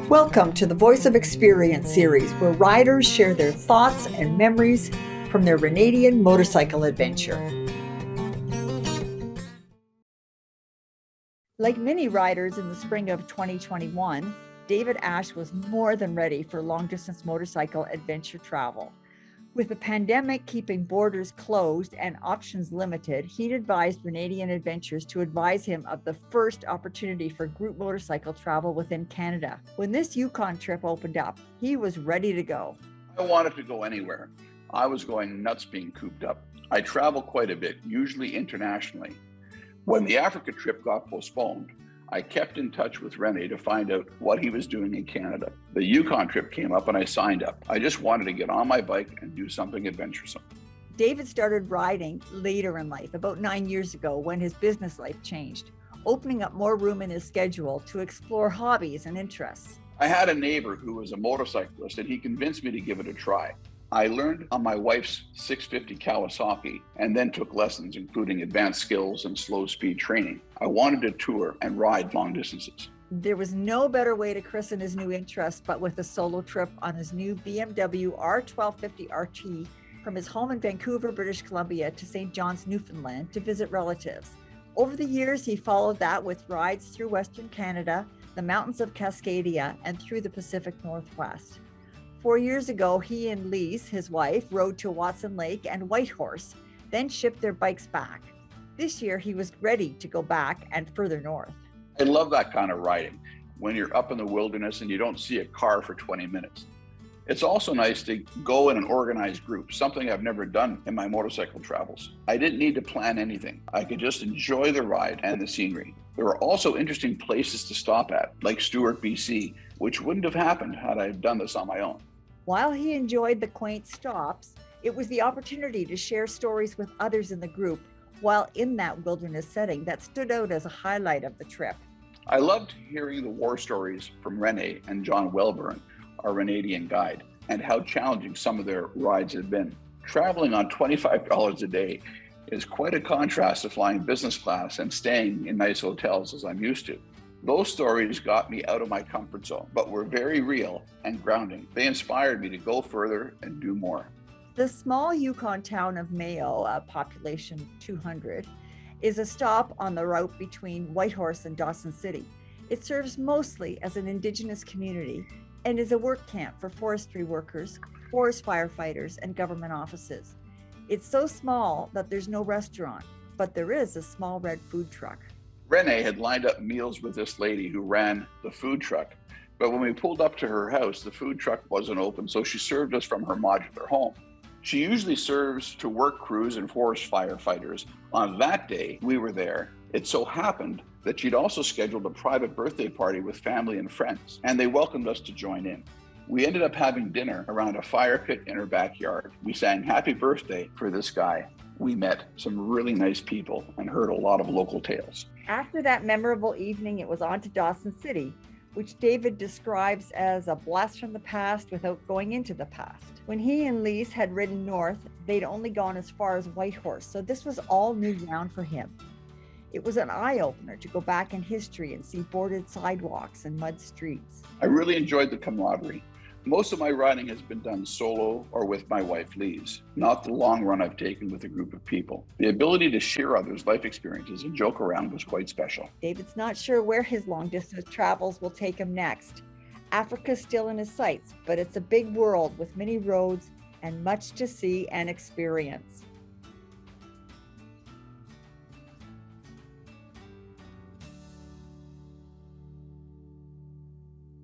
Welcome to the Voice of Experience series, where riders share their thoughts and memories from their Renedian motorcycle adventure. Like many riders in the spring of 2021, David Ash was more than ready for long-distance motorcycle adventure travel. With the pandemic keeping borders closed and options limited, he advised Renedian Adventures to advise him of the first opportunity for group motorcycle travel within Canada. When this Yukon trip opened up, he was ready to go. I wanted to go anywhere. I was going nuts being cooped up. I travel quite a bit, usually internationally. When the Africa trip got postponed, I kept in touch with Rene to find out what he was doing in Canada. The Yukon trip came up and I signed up. I just wanted to get on my bike and do something adventuresome. David started riding later in life, about 9 years ago, when his business life changed, opening up more room in his schedule to explore hobbies and interests. I had a neighbor who was a motorcyclist and he convinced me to give it a try. I learned on my wife's 650 Kawasaki and then took lessons, including advanced skills and slow speed training. I wanted to tour and ride long distances. There was no better way to christen his new interest but with a solo trip on his new BMW R1250 RT from his home in Vancouver, British Columbia to St. John's, Newfoundland to visit relatives. Over the years, he followed that with rides through Western Canada, the mountains of Cascadia, and through the Pacific Northwest. 4 years ago, he and Lise, his wife, rode to Watson Lake and Whitehorse, then shipped their bikes back. This year, he was ready to go back and further north. I love that kind of riding, when you're up in the wilderness and you don't see a car for 20 minutes. It's also nice to go in an organized group, something I've never done in my motorcycle travels. I didn't need to plan anything. I could just enjoy the ride and the scenery. There were also interesting places to stop at, like Stewart, BC, which wouldn't have happened had I done this on my own. While he enjoyed the quaint stops, it was the opportunity to share stories with others in the group while in that wilderness setting that stood out as a highlight of the trip. I loved hearing the war stories from Rene and John Welburn, our Renedian guide, and how challenging some of their rides had been. Traveling on $25 a day is quite a contrast to flying business class and staying in nice hotels as I'm used to. Those stories got me out of my comfort zone, but were very real and grounding. They inspired me to go further and do more. The small Yukon town of Mayo, population 200, is a stop on the route between Whitehorse and Dawson City. It serves mostly as an Indigenous community and is a work camp for forestry workers, forest firefighters, and government offices. It's so small that there's no restaurant, but there is a small red food truck. Rene had lined up meals with this lady who ran the food truck, but when we pulled up to her house, the food truck wasn't open, so she served us from her modular home. She usually serves to work crews and forest firefighters. On that day we were there, it so happened that she'd also scheduled a private birthday party with family and friends, and they welcomed us to join in. We ended up having dinner around a fire pit in her backyard. We sang happy birthday for this guy. We met some really nice people and heard a lot of local tales. After that memorable evening, it was on to Dawson City, which David describes as a blast from the past without going into the past. When he and Lise had ridden north, they'd only gone as far as Whitehorse, so this was all new ground for him. It was an eye-opener to go back in history and see boarded sidewalks and mud streets. I really enjoyed the camaraderie. Most of my riding has been done solo or with my wife, Lise, not the long run I've taken with a group of people. The ability to share others' life experiences and joke around was quite special. David's not sure where his long-distance travels will take him next. Africa's still in his sights, but it's a big world with many roads and much to see and experience.